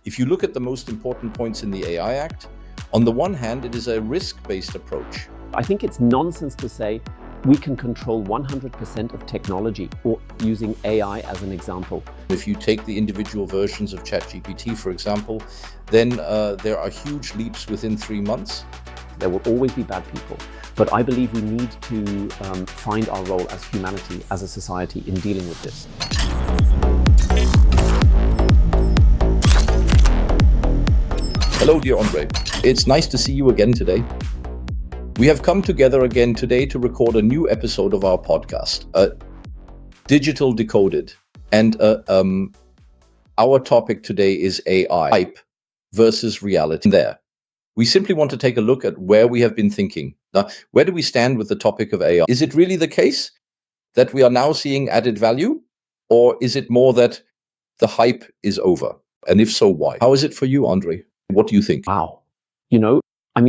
If you look at the most important points in the AI Act, on the one hand, it is a risk-based approach. I think it's nonsense to say we can control 100% of technology, or using AI as an example. If you take the individual versions of ChatGPT, for example, then there are huge leaps within 3 months. There will always be bad people, but I believe we need to find our role as humanity, as a society, in dealing with this. Hello, dear André. It's nice to see you again today. We have come together again today to record a new episode of our podcast, Digital.Decoded. And our topic today is AI, hype versus reality. There, we simply want to take a look at where we have been thinking. Now, where do we stand with the topic of AI? Is it really the case that we are now seeing added value? Or is it more that the hype is over? And if so, why? How is it for you, André? What do you think? Wow.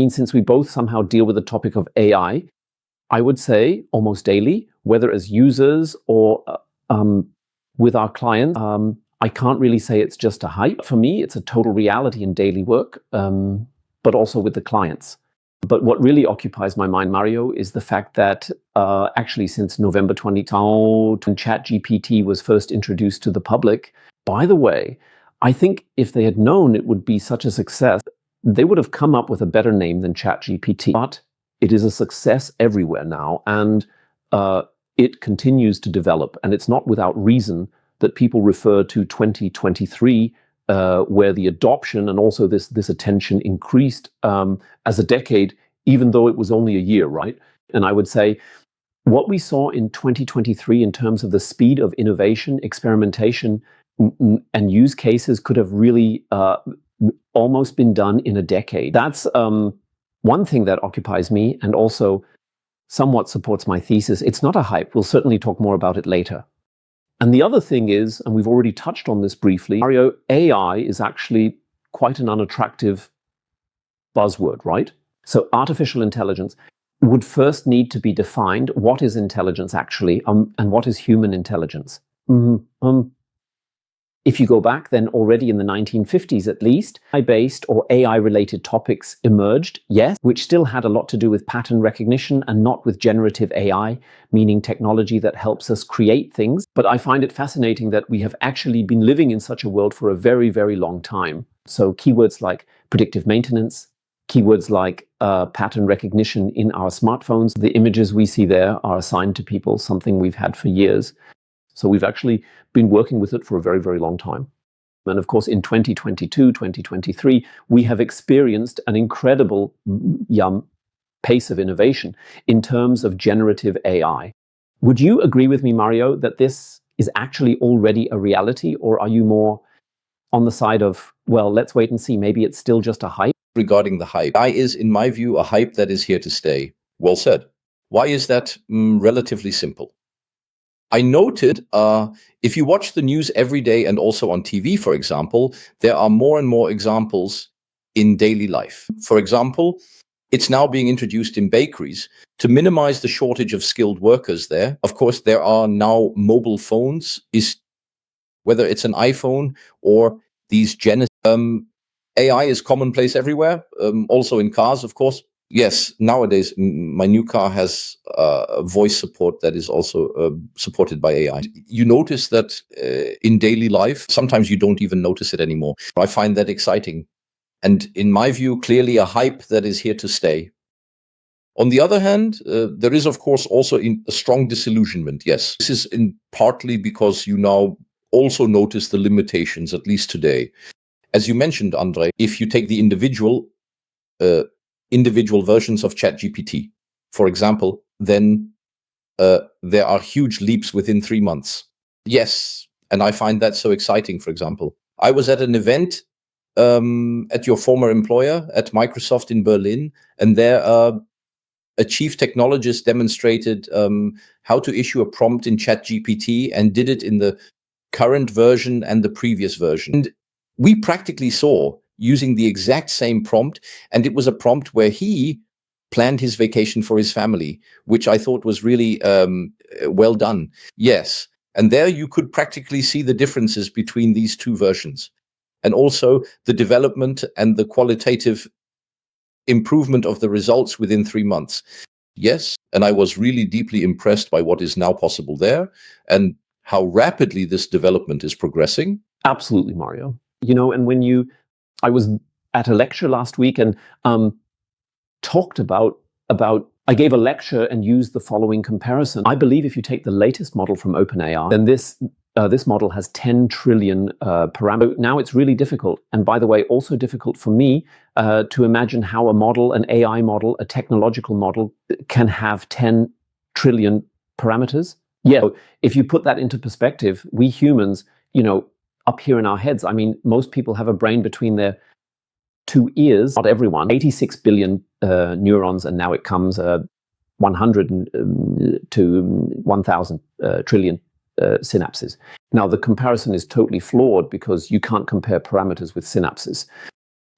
Since we both somehow deal with the topic of AI, I would say almost daily, whether as users or with our clients, I can't really say it's just a hype. For me, it's a total reality in daily work, but also with the clients. But what really occupies my mind, Mario, is the fact that actually since November 2020, when ChatGPT was first introduced to the public, by the way, I think if they had known it would be such a success, they would have come up with a better name than ChatGPT. But it is a success everywhere now, and it continues to develop. And it's not without reason that people refer to 2023, where the adoption and also this attention increased as a decade, even though it was only a year, right? And I would say what we saw in 2023 in terms of the speed of innovation, experimentation, and use cases could have really almost been done in a decade. That's one thing that occupies me and also somewhat supports my thesis. It's not a hype. We'll certainly talk more about it later. And the other thing is, and we've already touched on this briefly, Mario, AI is actually quite an unattractive buzzword, right? So artificial intelligence would first need to be defined. What is intelligence actually, and what is human intelligence? If you go back, then already in the 1950s at least, AI-based or AI-related topics emerged, yes, which still had a lot to do with pattern recognition and not with generative AI, meaning technology that helps us create things. But I find it fascinating that we have actually been living in such a world for a very, very long time. So keywords like predictive maintenance, keywords like pattern recognition in our smartphones, the images we see there are assigned to people, something we've had for years. So we've actually been working with it for a very, very long time. And of course, in 2022, 2023, we have experienced an incredible pace of innovation in terms of generative AI. Would you agree with me, Mario, that this is actually already a reality? Or are you more on the side of, well, let's wait and see, maybe it's still just a hype? Regarding the hype, AI is, in my view, a hype that is here to stay. Well said. Why is that? Relatively simple. I noted, if you watch the news every day and also on TV, for example, there are more and more examples in daily life. For example, it's now being introduced in bakeries to minimize the shortage of skilled workers there. Of course, there are now mobile phones, whether it's an iPhone or these AI is commonplace everywhere, also in cars, of course. Yes, nowadays, my new car has voice support that is also supported by AI. You notice that in daily life, sometimes you don't even notice it anymore. I find that exciting. And in my view, clearly a hype that is here to stay. On the other hand, there is, of course, also a strong disillusionment. Yes, this is partly because you now also notice the limitations, at least today. As you mentioned, André, if you take the individual versions of ChatGPT, for example, then there are huge leaps within 3 months. Yes, and I find that so exciting, for example. I was at an event at your former employer, at Microsoft in Berlin, and there a chief technologist demonstrated how to issue a prompt in ChatGPT and did it in the current version and the previous version. And we practically saw using the exact same prompt, and it was a prompt where he planned his vacation for his family, which I thought was really well done. Yes, and there you could practically see the differences between these two versions. and also the development and the qualitative improvement of the results within 3 months. Yes, and I was really deeply impressed by what is now possible there and how rapidly this development is progressing. Absolutely, Mario. And I was at a lecture last week and talked about I gave a lecture and used the following comparison. I believe if you take the latest model from OpenAI, then this model has 10 trillion parameters. Now it's really difficult, and by the way, also difficult for me to imagine how a model, an AI model, a technological model, can have 10 trillion parameters. Yeah, so if you put that into perspective, we humans, up here in our heads, I mean, most people have a brain between their 2 ears, not everyone, 86 billion neurons, and now it comes 100 to 1,000 trillion synapses. Now, the comparison is totally flawed because you can't compare parameters with synapses.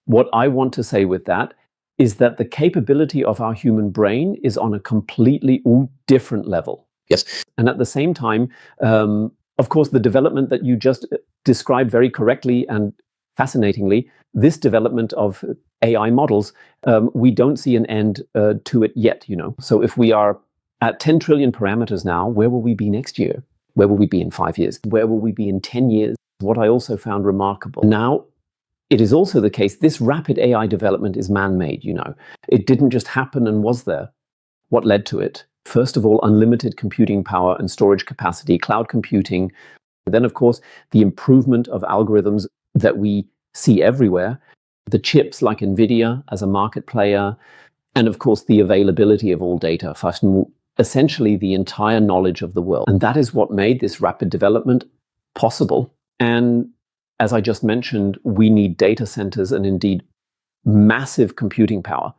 What I want to say with that is that the capability of our human brain is on a completely different level. Yes. And at the same time, of course, the development that you just described very correctly and fascinatingly, this development of AI models, we don't see an end to it yet, So if we are at 10 trillion parameters now, where will we be next year? Where will we be in 5 years? Where will we be in 10 years? What I also found remarkable. Now, it is also the case, this rapid AI development is man-made, It didn't just happen and was there. What led to it? First of all, unlimited computing power and storage capacity, cloud computing. Then, of course, the improvement of algorithms that we see everywhere, the chips like NVIDIA as a market player, and of course, the availability of all data, essentially the entire knowledge of the world. And that is what made this rapid development possible. And as I just mentioned, we need data centers and indeed massive computing power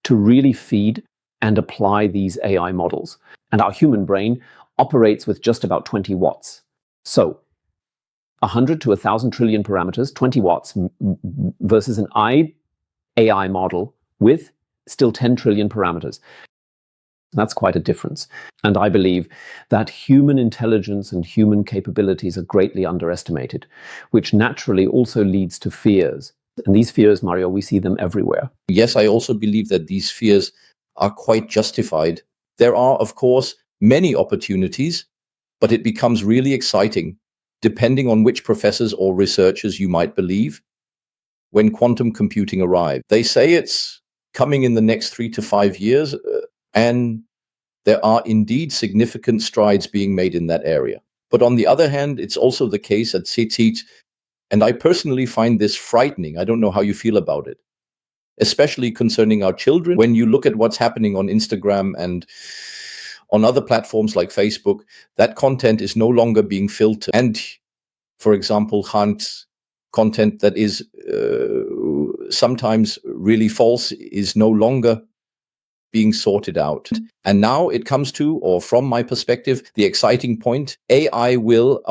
to really feed and apply these AI models. And our human brain operates with just about 20 watts. So 100 to 1,000 trillion parameters, 20 watts, versus an AI model with still 10 trillion parameters. That's quite a difference. And I believe that human intelligence and human capabilities are greatly underestimated, which naturally also leads to fears. And these fears, Mario, we see them everywhere. Yes, I also believe that these fears are quite justified. There are, of course, many opportunities, but it becomes really exciting, depending on which professors or researchers you might believe, when quantum computing arrives. They say it's coming in the next 3 to 5 years, and there are indeed significant strides being made in that area. But on the other hand, it's also the case at CETIT, and I personally find this frightening. I don't know how you feel about it, especially concerning our children. When you look at what's happening on Instagram and on other platforms like Facebook, that content is no longer being filtered. And, for example, content that is sometimes really false is no longer being sorted out. And now it comes to, or from my perspective, the exciting point: AI will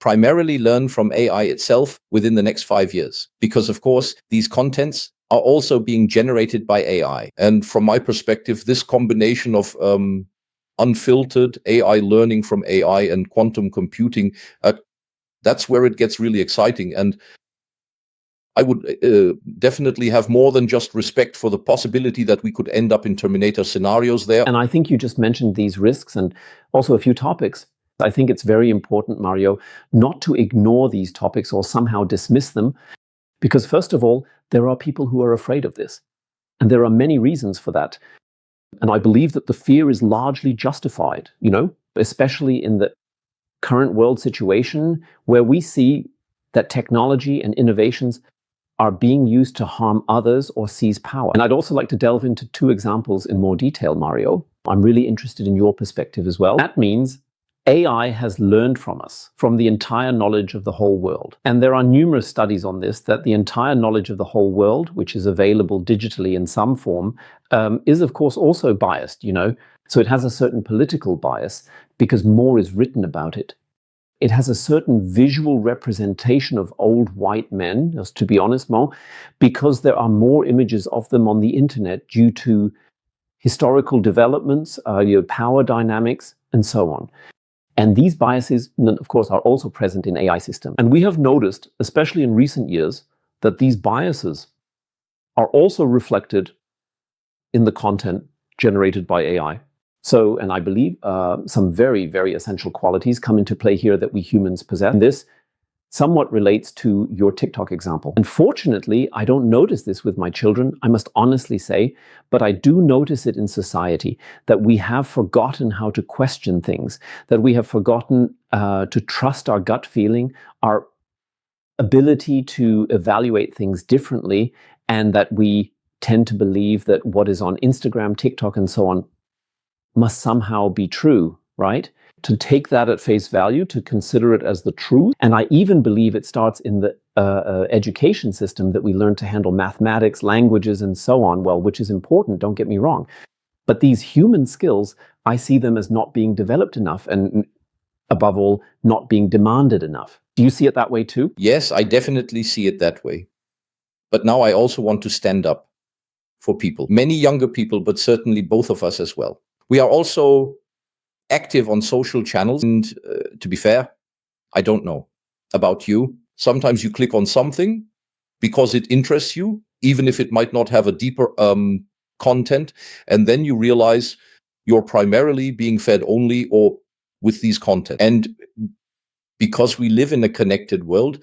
primarily learn from AI itself within the next 5 years. Because, of course, these contents are also being generated by AI. And from my perspective, this combination of unfiltered AI learning from AI and quantum computing, that's where it gets really exciting. And I would definitely have more than just respect for the possibility that we could end up in Terminator scenarios there. And I think you just mentioned these risks and also a few topics. I think it's very important, Mario, not to ignore these topics or somehow dismiss them, because first of all, there are people who are afraid of this. And there are many reasons for that. And I believe that the fear is largely justified, especially in the current world situation where we see that technology and innovations are being used to harm others or seize power. And I'd also like to delve into 2 examples in more detail, Mario. I'm really interested in your perspective as well. That means AI has learned from us, from the entire knowledge of the whole world. And there are numerous studies on this, that the entire knowledge of the whole world, which is available digitally in some form, is of course also biased, So it has a certain political bias because more is written about it. It has a certain visual representation of old white men, just to be honest, Mo, because there are more images of them on the internet due to historical developments, power dynamics, and so on. And these biases, of course, are also present in AI systems. And we have noticed, especially in recent years, that these biases are also reflected in the content generated by AI. So, and I believe some very, very essential qualities come into play here that we humans possess. And this somewhat relates to your TikTok example. Unfortunately, I don't notice this with my children, I must honestly say, but I do notice it in society, that we have forgotten how to question things, that we have forgotten to trust our gut feeling, our ability to evaluate things differently, and that we tend to believe that what is on Instagram, TikTok, and so on must somehow be true, right? To take that at face value, to consider it as the truth. And I even believe it starts in the education system, that we learn to handle mathematics, languages, and so on, well, which is important, don't get me wrong. But these human skills, I see them as not being developed enough, and above all, not being demanded enough. Do you see it that way too? Yes, I definitely see it that way. But now I also want to stand up for people, many younger people, but certainly both of us as well. We are also active on social channels. And to be fair, I don't know about you. Sometimes you click on something because it interests you, even if it might not have a deeper content. And then you realize you're primarily being fed only or with these content. And because we live in a connected world,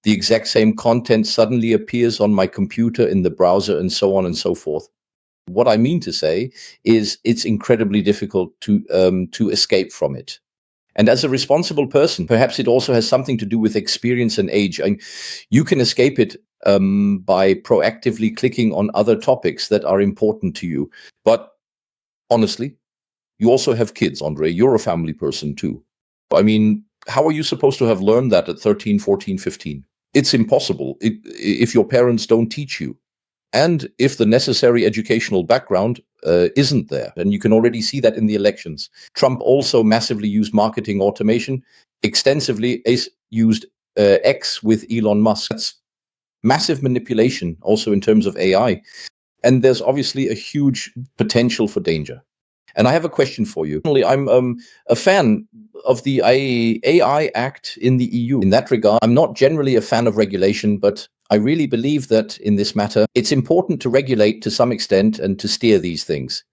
the exact same content suddenly appears on my computer, in the browser, and so on and so forth. What I mean to say is it's incredibly difficult to escape from it. And as a responsible person, perhaps it also has something to do with experience and age. And you can escape it by proactively clicking on other topics that are important to you. But honestly, you also have kids, Andre. You're a family person too. I mean, how are you supposed to have learned that at 13, 14, 15? It's impossible if your parents don't teach you. And if the necessary educational background isn't there, and you can already see that in the elections. Trump also massively used marketing automation, extensively used X with Elon Musk. That's massive manipulation also in terms of AI. And there's obviously a huge potential for danger. And I have a question for you. I'm a fan of the AI Act in the EU. In that regard, I'm not generally a fan of regulation, but I really believe that in this matter, it's important to regulate to some extent and to steer these things,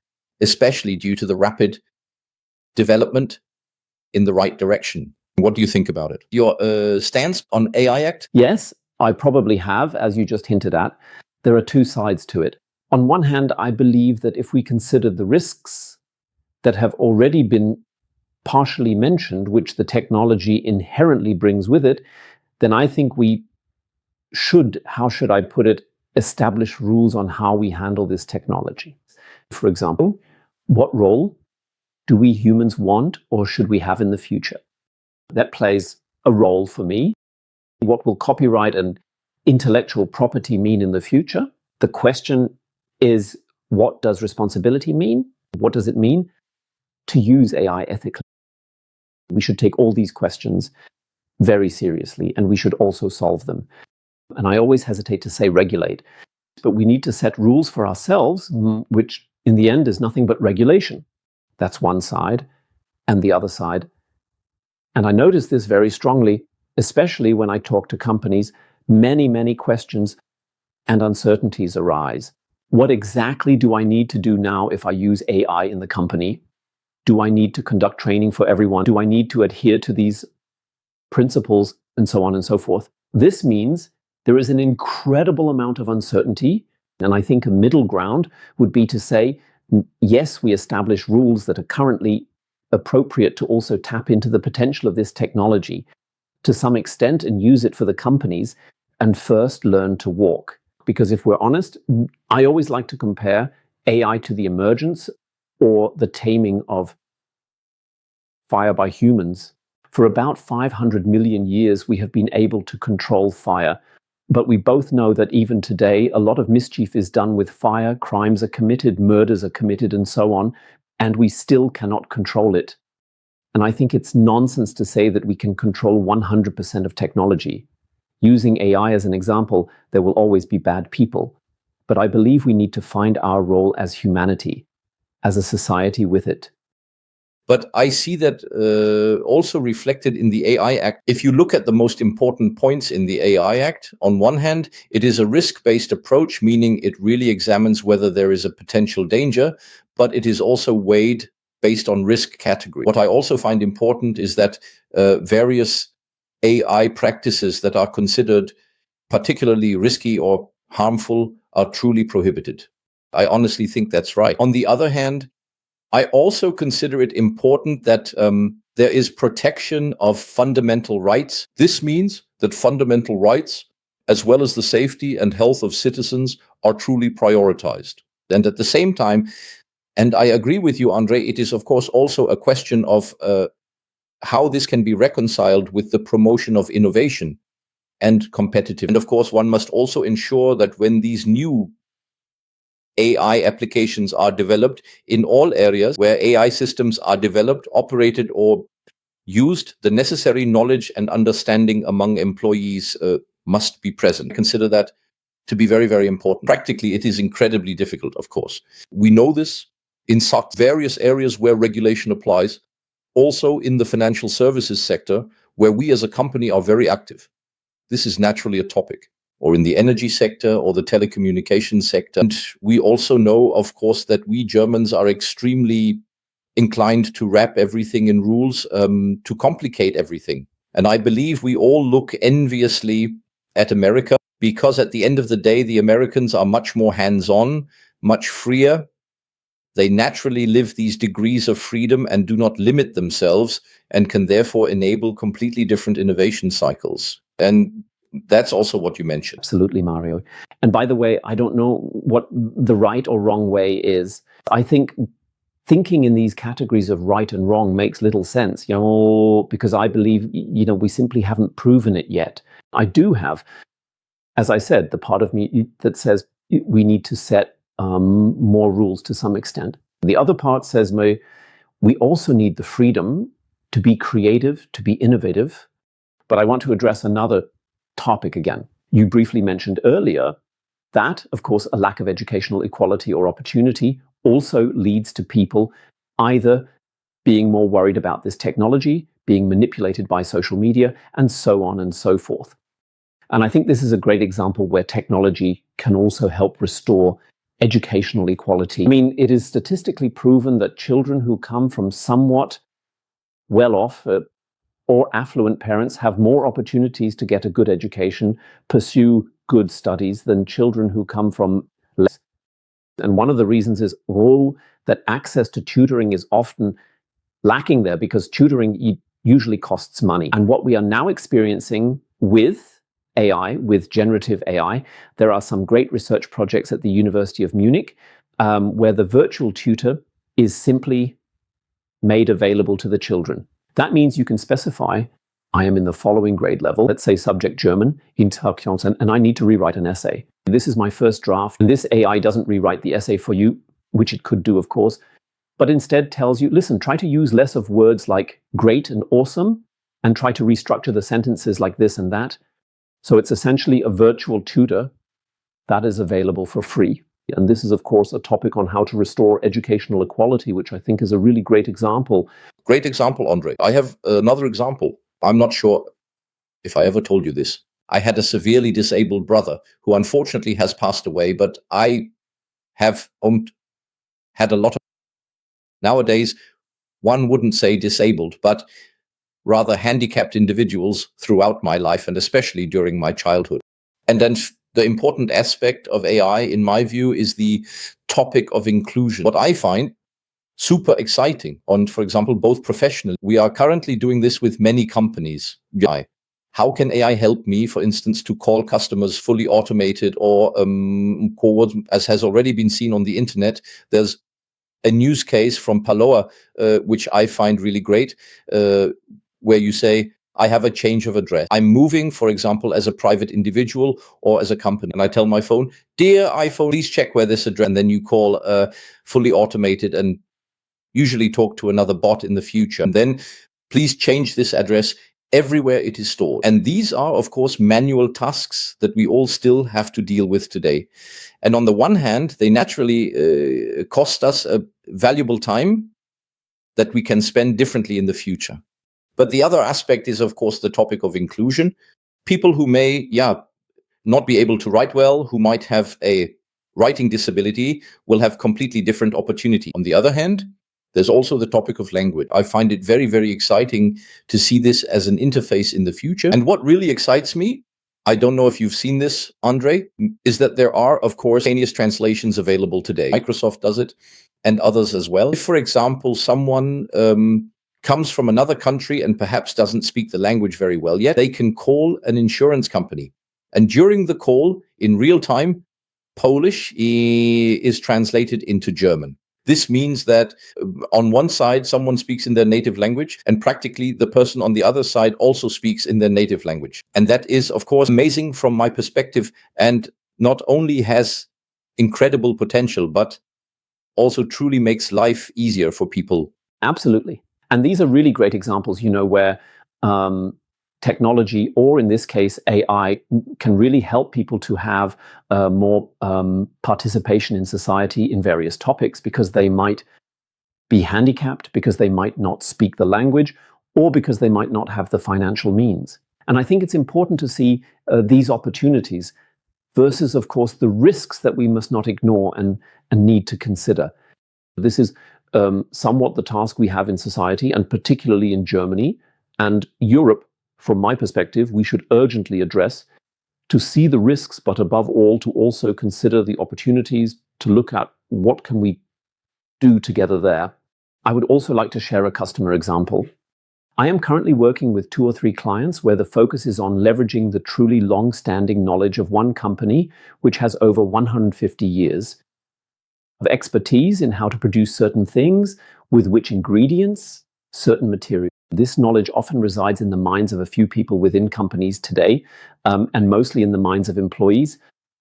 especially due to the rapid development in the right direction. What do you think about it? Your stance on AI Act? Yes, I probably have, as you just hinted at. There are two sides to it. On one hand, I believe that if we consider the risks that have already been partially mentioned, which the technology inherently brings with it, then I think we should, how should I put it, establish rules on how we handle this technology. For example, what role do we humans want or should we have in the future? That plays a role for me. What will copyright and intellectual property mean in the future? The question is, what does responsibility mean? What does it mean to use AI ethically? We should take all these questions very seriously, and we should also solve them. And I always hesitate to say regulate, but we need to set rules for ourselves, which in the end is nothing but regulation. That's one side, and the other side. And I notice this very strongly, especially when I talk to companies, many questions and uncertainties arise. What exactly do I need to do now if I use AI in the company? Do I need to conduct training for everyone? Do I need to adhere to these principles, and so on and so forth? This means there is an incredible amount of uncertainty, and I think a middle ground would be to say, yes, we establish rules that are currently appropriate to also tap into the potential of this technology to some extent and use it for the companies, and first learn to walk. Because if we're honest, I always like to compare AI to the emergence or the taming of fire by humans. For about 500 million years, we have been able to control fire. But we both know that even today, a lot of mischief is done with fire, crimes are committed, murders are committed, and so on, and we still cannot control it. And I think it's nonsense to say that we can control 100% of technology. Using AI as an example, there will always be bad people. But I believe we need to find our role as humanity, as a society with it. But I see that also reflected in the AI Act. If you look at the most important points in the AI Act, on one hand, it is a risk-based approach, meaning it really examines whether there is a potential danger, but it is also weighed based on risk category. What I also find important is that various AI practices that are considered particularly risky or harmful are truly prohibited. I honestly think that's right. On the other hand, I also consider it important that there is protection of fundamental rights. This means that fundamental rights, as well as the safety and health of citizens, are truly prioritized. And at the same time, and I agree with you, André, it is of course also a question of how this can be reconciled with the promotion of innovation and competitive. And of course, one must also ensure that when these new AI applications are developed in all areas where AI systems are developed, operated, or used, the necessary knowledge and understanding among employees must be present. I consider that to be very, very important. Practically, it is incredibly difficult, of course. We know this in various areas where regulation applies, also in the financial services sector, where we as a company are very active. This is naturally a topic, or in the energy sector or the telecommunications sector. And we also know, of course, that we Germans are extremely inclined to wrap everything in rules, to complicate everything. And I believe we all look enviously at America, because at the end of the day, the Americans are much more hands-on, much freer. They naturally live these degrees of freedom and do not limit themselves, and can therefore enable completely different innovation cycles. And that's also what you mentioned. Absolutely, Mario. And by the way, I don't know what the right or wrong way is. I think thinking in these categories of right and wrong makes little sense, because I believe, we simply haven't proven it yet. I do have, as I said, the part of me that says we need to set more rules to some extent. The other part says we also need the freedom to be creative, to be innovative. But I want to address another topic again. You briefly mentioned earlier that, of course, a lack of educational equality or opportunity also leads to people either being more worried about this technology, being manipulated by social media, and so on and so forth. And I think this is a great example where technology can also help restore educational equality. I mean, it is statistically proven that children who come from somewhat well-off or affluent parents have more opportunities to get a good education, pursue good studies than children who come from less. And one of the reasons is that access to tutoring is often lacking there, because tutoring usually costs money. And what we are now experiencing with AI, with generative AI, there are some great research projects at the University of Munich where the virtual tutor is simply made available to the children. That means you can specify, I am in the following grade level, let's say subject German, and I need to rewrite an essay. This is my first draft. And this AI doesn't rewrite the essay for you, which it could do, of course, but instead tells you, listen, try to use less of words like great and awesome, and try to restructure the sentences like this and that. So it's essentially a virtual tutor that is available for free. And this is, of course, a topic on how to restore educational equality, which I think is a really great example. Great example, André. I have another example. I'm not sure if I ever told you this. I had a severely disabled brother who unfortunately has passed away, but I have had a lot of... Nowadays, one wouldn't say disabled, but rather handicapped individuals throughout my life, and especially during my childhood. And then the important aspect of AI, in my view, is the topic of inclusion. What I find super exciting on, for example, both professional. We are currently doing this with many companies. How can AI help me, for instance, to call customers fully automated, or as has already been seen on the internet? There's a news case from Paloa, which I find really great, where you say, I have a change of address. I'm moving, for example, as a private individual or as a company. And I tell my phone, dear iPhone, please check where this address, and then you call fully automated and usually talk to another bot in the future. And then please change this address everywhere it is stored. And these are, of course, manual tasks that we all still have to deal with today. And on the one hand, they naturally cost us a valuable time, that we can spend differently in the future. But the other aspect is, of course, the topic of inclusion. People who may, not be able to write well, who might have a writing disability, will have completely different opportunity. On the other hand, there's also the topic of language. I find it very, very exciting to see this as an interface in the future. And what really excites me, I don't know if you've seen this, Andre, is that there are, of course, simultaneous translations available today. Microsoft does it and others as well. If, for example, someone comes from another country and perhaps doesn't speak the language very well yet, they can call an insurance company. And during the call, in real time, Polish is translated into German. This means that on one side, someone speaks in their native language, and practically the person on the other side also speaks in their native language. And that is, of course, amazing from my perspective, and not only has incredible potential, but also truly makes life easier for people. Absolutely. And these are really great examples, where technology, or in this case, AI, can really help people to have more participation in society in various topics, because they might be handicapped, because they might not speak the language, or because they might not have the financial means. And I think it's important to see these opportunities versus, of course, the risks that we must not ignore and need to consider. This is somewhat the task we have in society, and particularly in Germany and Europe. From my perspective, we should urgently address, to see the risks, but above all, to also consider the opportunities, to look at what can we do together there. I would also like to share a customer example. I am currently working with 2 or 3 clients where the focus is on leveraging the truly long-standing knowledge of one company, which has over 150 years of expertise in how to produce certain things, with which ingredients, certain materials. This knowledge often resides in the minds of a few people within companies today, and mostly in the minds of employees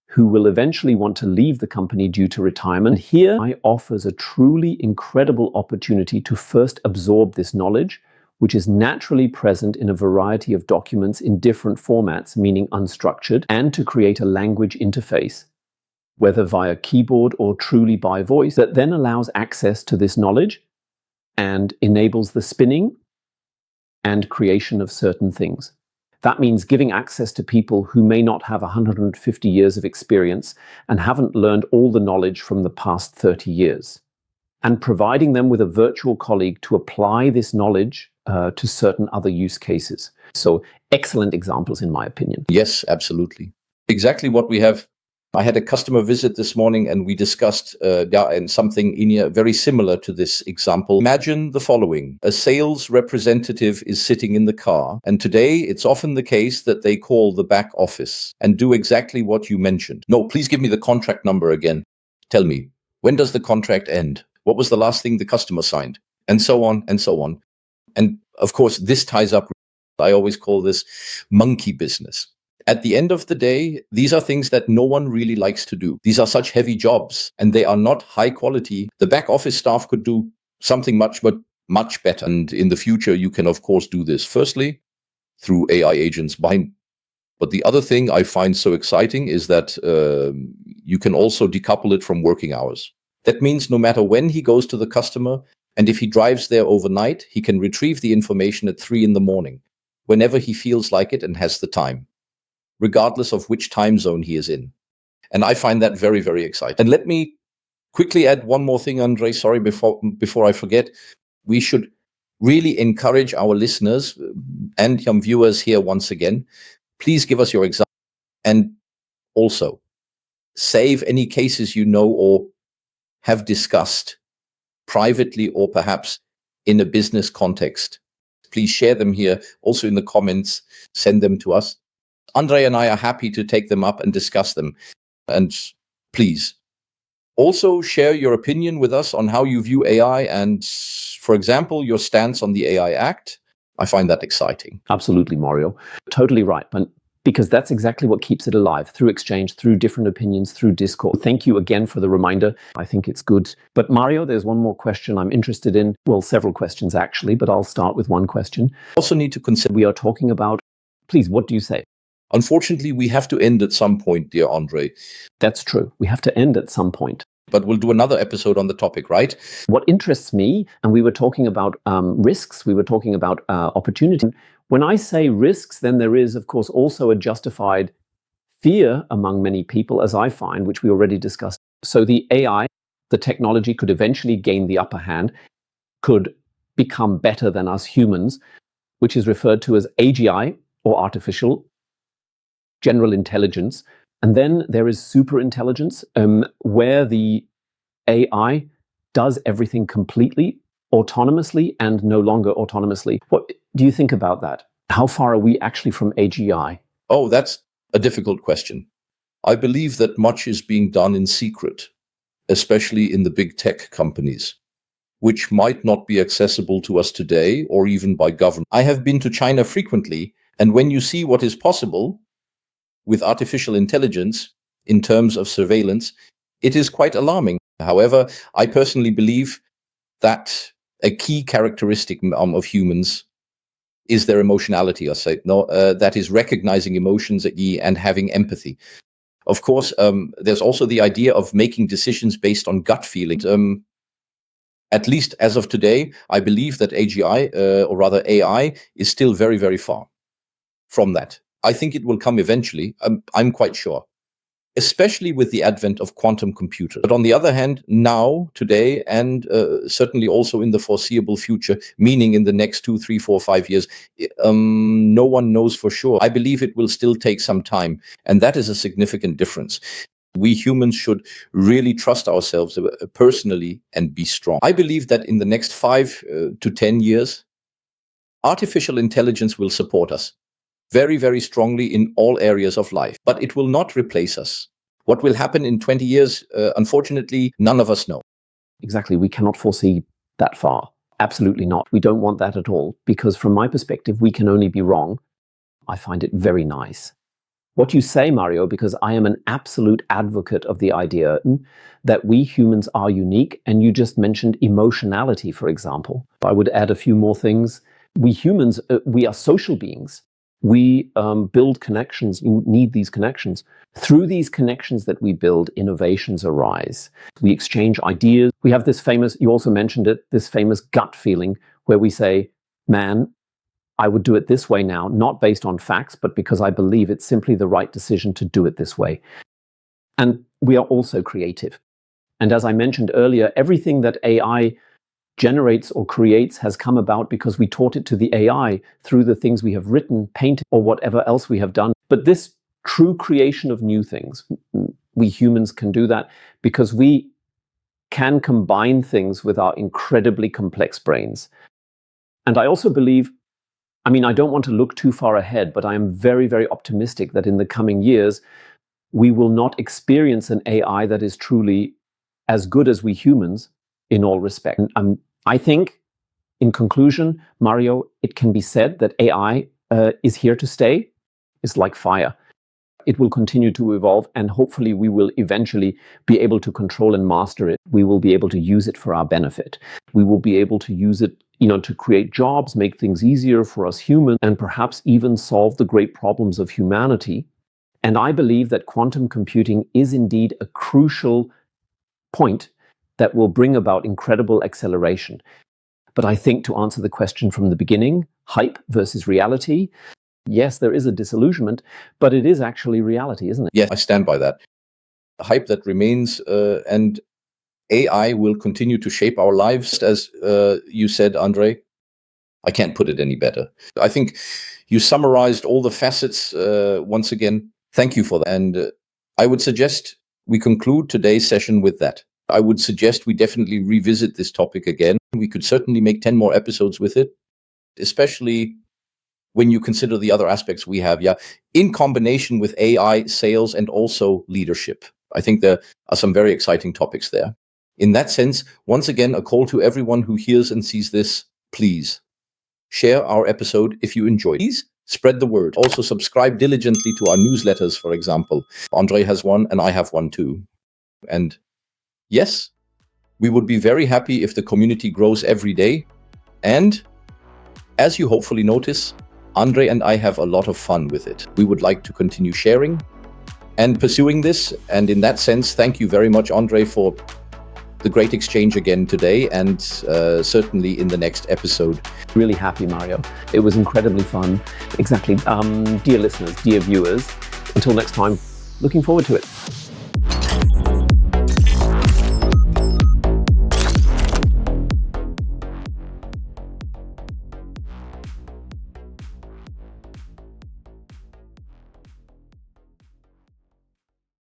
who will eventually want to leave the company due to retirement. Here, AI offers a truly incredible opportunity to first absorb this knowledge, which is naturally present in a variety of documents in different formats, meaning unstructured, and to create a language interface, whether via keyboard or truly by voice, that then allows access to this knowledge and enables the spinning and creation of certain things. That means giving access to people who may not have 150 years of experience and haven't learned all the knowledge from the past 30 years, and providing them with a virtual colleague to apply this knowledge to certain other use cases. So excellent examples, in my opinion. Yes, absolutely. Exactly what we have. I had a customer visit this morning, and we discussed and something very similar to this example. Imagine the following. A sales representative is sitting in the car, and today it's often the case that they call the back office and do exactly what you mentioned. No, please give me the contract number again. Tell me, when does the contract end? What was the last thing the customer signed? And so on and so on. And of course, this ties up, I always call this monkey business. At the end of the day, these are things that no one really likes to do. These are such heavy jobs, and they are not high quality. The back office staff could do something much better. And in the future, you can, of course, do this firstly through AI agents behind. But the other thing I find so exciting is that you can also decouple it from working hours. That means no matter when he goes to the customer, and if he drives there overnight, he can retrieve the information at 3 a.m, whenever he feels like it and has the time, regardless of which time zone he is in. And I find that very, very exciting. And let me quickly add one more thing, Andre, sorry, before I forget. We should really encourage our listeners and young viewers here once again. Please give us your example, and also save any cases you know or have discussed privately or perhaps in a business context. Please share them here, also in the comments, send them to us. Andre and I are happy to take them up and discuss them. And please also share your opinion with us on how you view AI and, for example, your stance on the AI Act. I find that exciting. Absolutely, Mario. Totally right. But because that's exactly what keeps it alive, through exchange, through different opinions, through discourse. Thank you again for the reminder. I think it's good. But Mario, there's one more question I'm interested in. Well, several questions actually, but I'll start with one question. Also need to consider, we are talking about, please, what do you say? Unfortunately, we have to end at some point, dear Andre. That's true. We have to end at some point. But we'll do another episode on the topic, right? What interests me, and we were talking about risks, we were talking about opportunity. When I say risks, then there is, of course, also a justified fear among many people, as I find, which we already discussed. So the AI, the technology could eventually gain the upper hand, could become better than us humans, which is referred to as AGI, or artificial general intelligence. And then there is superintelligence, where the AI does everything completely autonomously and no longer autonomously. What do you think about that? How far are we actually from AGI? Oh, that's a difficult question. I believe that much is being done in secret, especially in the big tech companies, which might not be accessible to us today or even by government. I have been to China frequently, and when you see what is possible with artificial intelligence in terms of surveillance, it is quite alarming. However, I personally believe that a key characteristic of humans is their emotionality, or say, no, that is recognizing emotions and having empathy. Of course, there's also the idea of making decisions based on gut feelings. At least as of today, I believe that AGI, or rather AI, is still very, very far from that. I think it will come eventually. I'm quite sure, especially with the advent of quantum computers. But on the other hand, now, today, and certainly also in the foreseeable future, meaning in the next 2, 3, 4, 5 years, no one knows for sure. I believe it will still take some time, and that is a significant difference. We humans should really trust ourselves personally and be strong. I believe that in the next 5 to 10 years, artificial intelligence will support us very, very strongly in all areas of life, but it will not replace us. What will happen in 20 years, unfortunately, none of us know. Exactly. We cannot foresee that far. Absolutely not. We don't want that at all, because from my perspective, we can only be wrong. I find it very nice. What you say, Mario, because I am an absolute advocate of the idea that we humans are unique, and you just mentioned emotionality, for example. I would add a few more things. We humans, we are social beings. We build connections. You need these connections. Through these connections that we build, innovations arise. We exchange ideas. We have this famous, you also mentioned it, this famous gut feeling where we say, man, I would do it this way now, not based on facts, but because I believe it's simply the right decision to do it this way. And we are also creative. And as I mentioned earlier, everything that AI generates or creates has come about because we taught it to the AI through the things we have written, painted, or whatever else we have done. But this true creation of new things, we humans can do that because we can combine things with our incredibly complex brains. And I also believe, I don't want to look too far ahead, but I am very, very optimistic that in the coming years, we will not experience an AI that is truly as good as we humans in all respect. I think, in conclusion, Mario, it can be said that AI is here to stay. It's like fire. It will continue to evolve, and hopefully we will eventually be able to control and master it. We will be able to use it for our benefit. We will be able to use it, to create jobs, make things easier for us humans, and perhaps even solve the great problems of humanity. And I believe that quantum computing is indeed a crucial point that will bring about incredible acceleration. But I think, to answer the question from the beginning, hype versus reality, yes, there is a disillusionment, but it is actually reality, isn't it? Yes, I stand by that. A hype that remains, and AI will continue to shape our lives, as you said, André. I can't put it any better. I think you summarized all the facets once again. Thank you for that. And I would suggest we conclude today's session with that. I would suggest we definitely revisit this topic again. We could certainly make 10 more episodes with it, especially when you consider the other aspects we have, in combination with AI, sales, and also leadership. I think there are some very exciting topics there. In that sense, once again, a call to everyone who hears and sees this, please share our episode if you enjoyed. Please spread the word. Also subscribe diligently to our newsletters, for example. André has one and I have one too. And yes, we would be very happy if the community grows every day. And as you hopefully notice, André and I have a lot of fun with it. We would like to continue sharing and pursuing this. And in that sense, thank you very much, André, for the great exchange again today, and certainly in the next episode. Really happy, Mario. It was incredibly fun. Exactly. Dear listeners, dear viewers, until next time, looking forward to it.